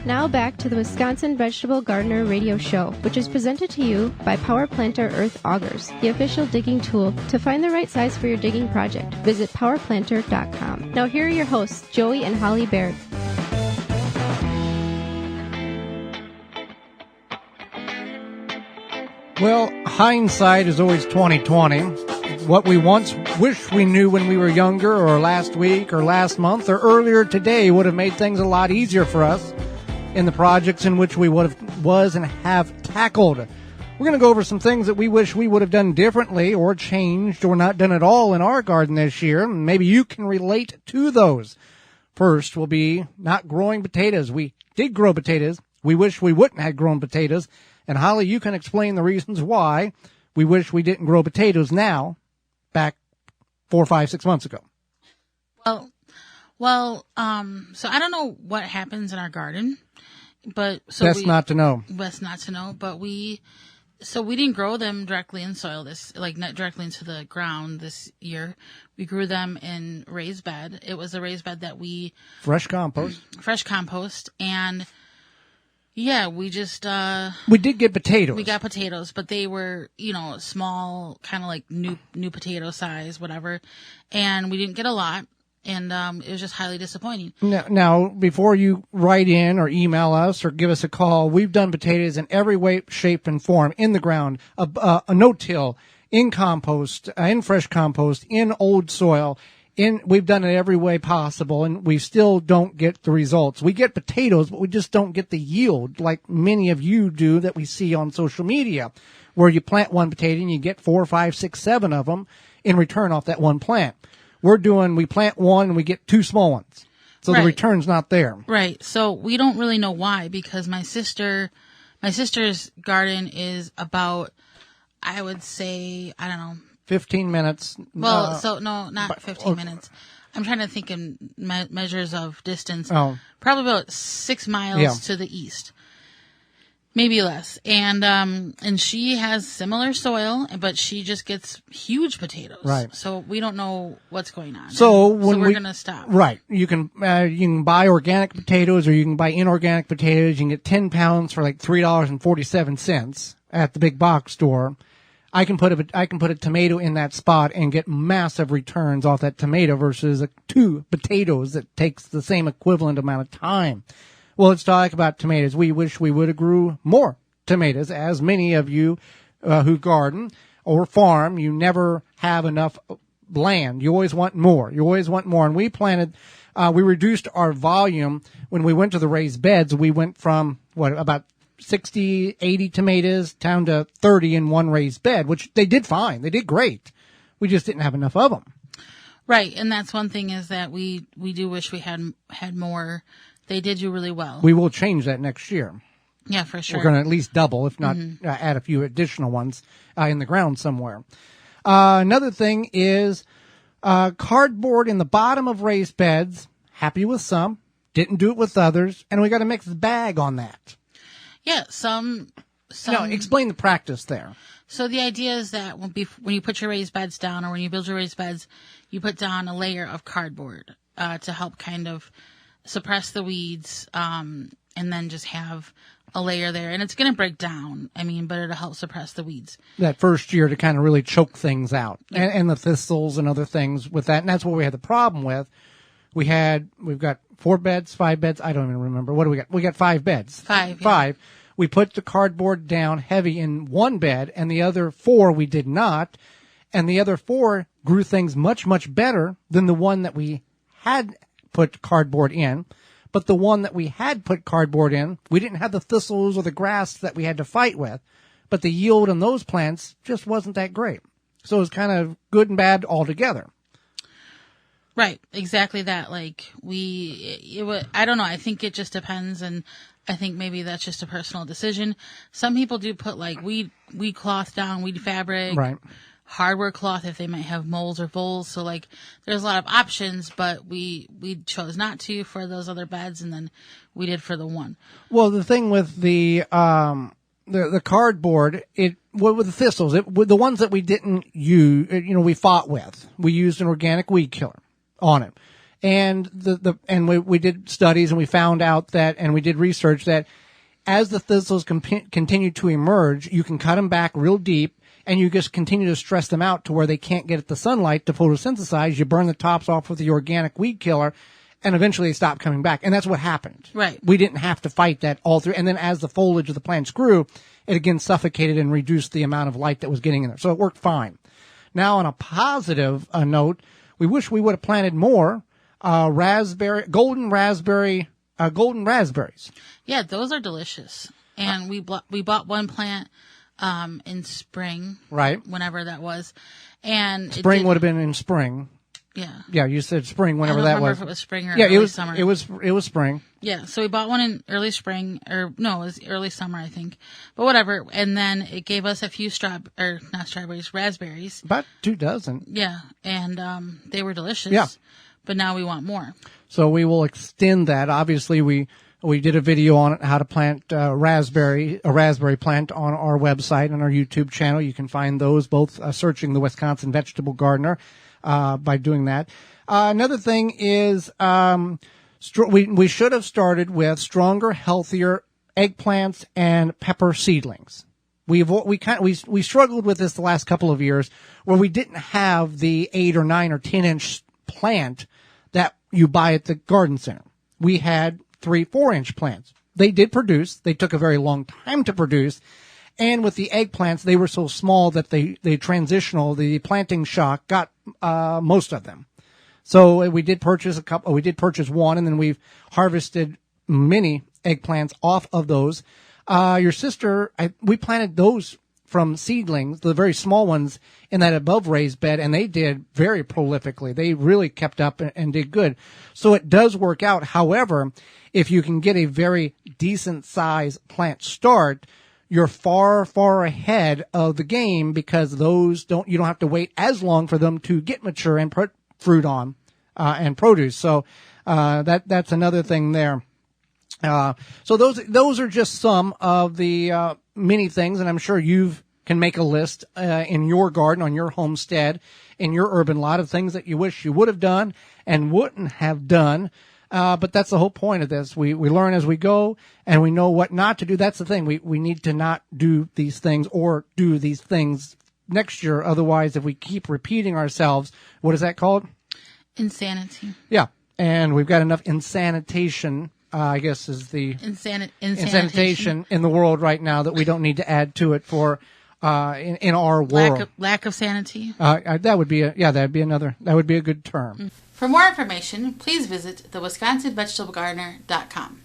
Now back to the Wisconsin Vegetable Gardener Radio Show, which is presented to you by Power Planter Earth Augers, the official digging tool to find the right size for your digging project. Visit powerplanter.com. Now here are your hosts, Joey and Holly Baird. Well, hindsight is always 20/20. What we once wished we knew when we were younger, or last week, or last month, or earlier today would have made things a lot easier for us in the projects in which we was and have tackled. We're going to go over some things that we wish we would have done differently, or changed, or not done at all in our garden this year. Maybe you can relate to those. First will be not growing potatoes. We did grow potatoes. We wish we wouldn't have grown potatoes. And Holly, you can explain the reasons why we wish we didn't grow potatoes now, back 4, 5, 6 months ago. So I don't know what happens in our garden, but Best not to know. But we didn't grow them directly in soil not directly into the ground this year. We grew them in raised bed. It was a raised bed that fresh compost, and yeah, we just we did get potatoes. We got potatoes, but they were, small, kind of like new potato size, whatever. And we didn't get a lot. And it was just highly disappointing. Now, before you write in or email us or give us a call, we've done potatoes in every way, shape, and form, in the ground, a no-till, in compost, in fresh compost, in old soil. We've done it every way possible, and we still don't get the results. We get potatoes, but we just don't get the yield like many of you do that we see on social media, where you plant one potato and you get 4, 5, 6, 7 of them in return off that one plant. We plant one and we get 2 small ones. So right. The return's not there. Right. So we don't really know why, because my sister's garden is about, I would say, I don't know, 15 minutes. Well, not 15 minutes. I'm trying to think in measures of distance. Oh. Probably about 6 miles to the east. Maybe less. And she has similar soil, but she just gets huge potatoes. Right. So we don't know what's going on. So we're going to stop. Right. You can buy organic potatoes, or you can buy inorganic potatoes. You can get 10 pounds for like $3.47 at the big box store. I can put a tomato in that spot and get massive returns off that tomato versus 2 potatoes that takes the same equivalent amount of time. Well, let's talk about tomatoes. We wish we would have grew more tomatoes, as many of you who garden or farm, you never have enough land. You always want more. And we reduced our volume when we went to the raised beds. We went from, about 60, 80 tomatoes down to 30 in one raised bed, which they did fine. They did great. We just didn't have enough of them. Right. And that's one thing, is that we do wish we had more. They did do really well. We will change that next year. Yeah, for sure. We're going to at least double, if not add a few additional ones in the ground somewhere. Another thing is cardboard in the bottom of raised beds. Happy with some. Didn't do it with others. And we got a mixed bag on that. Yeah, some. Now, explain the practice there. So the idea is that when you put your raised beds down, or when you build your raised beds, you put down a layer of cardboard to help kind of suppress the weeds, and then just have a layer there. And it's going to break down, but it'll help suppress the weeds. That first year to kind of really choke things out. Yeah. And the thistles and other things with that. And that's what we had the problem with. We've got 4 beds, 5 beds. I don't even remember. What do we got? We got 5 beds. 5. Yeah. 5. We put the cardboard down heavy in one bed, and the other 4 we did not. And the other 4 grew things much, much better than the one that we had put cardboard in. But the one that we had put cardboard in, we didn't have the thistles or the grass that we had to fight with. But the yield on those plants just wasn't that great. So it was kind of good and bad altogether. Right. Exactly that. I don't know. I think it just depends. And I think maybe that's just a personal decision. Some people do put weed cloth down, weed fabric. Right. Hardware cloth if they might have moles or voles. So there's a lot of options, but we chose not to for those other beds, and then we did for the one. Well, the thing with the cardboard, with the thistles, the ones that we didn't use, we fought with. We used an organic weed killer on it. And we did studies and we found out that, and we did research that as the thistles continue to emerge, you can cut them back real deep and you just continue to stress them out to where they can't get at the sunlight to photosynthesize. You burn the tops off with the organic weed killer and eventually they stop coming back. And that's what happened. Right. We didn't have to fight that all through. And then as the foliage of the plants grew, it again suffocated and reduced the amount of light that was getting in there. So it worked fine. Now on a positive note, we wish we would have planted more golden raspberries. Yeah, those are delicious. And we bought one plant in spring, right? Whenever that was, and spring would have been in spring. Yeah. Yeah, you said spring. Whenever I don't that remember was. If it was spring or early summer. It was spring. Yeah, so we bought one in early spring, or no, it was early summer, I think. But whatever. And then it gave us a few raspberries. About 2 dozen. Yeah, and they were delicious. Yeah. But now we want more. So we will extend that. Obviously, we did a video on how to plant a raspberry plant on our website and our YouTube channel. You can find those both searching the Wisconsin Vegetable Gardener by doing that. Another thing is we should have started with stronger, healthier eggplants and pepper seedlings. We struggled with this the last couple of years where we didn't have the 8 or 9 or 10 inch plant that you buy at the garden center. We had 3-4 inch plants. They did produce. They took a very long time to produce. And with the eggplants, they were so small that the planting shock got most of them. So we did purchase one, and then we've harvested many eggplants off of those. Your sister, we planted those from seedlings, the very small ones, in that above raised bed, and they did very prolifically. They really kept up and did good. So it does work out. However, if you can get a very decent size plant start, you're far, far ahead of the game because you don't have to wait as long for them to get mature and put fruit on, and produce. So, that's another thing there. So those are just some of the, many things, and I'm sure you can make a list, in your garden, on your homestead, in your urban lot of things that you wish you would have done and wouldn't have done. But that's the whole point of this. We learn as we go and we know what not to do. That's the thing. We need to not do these things or do these things next year. Otherwise, if we keep repeating ourselves, what is that called? Insanity. Yeah. And we've got enough insanitation, I guess is the insanitation in the world right now that we don't need to add to it for, in our world. Lack of sanity. That would be a good term. For more information, please visit thewisconsinvegetablegardener.com.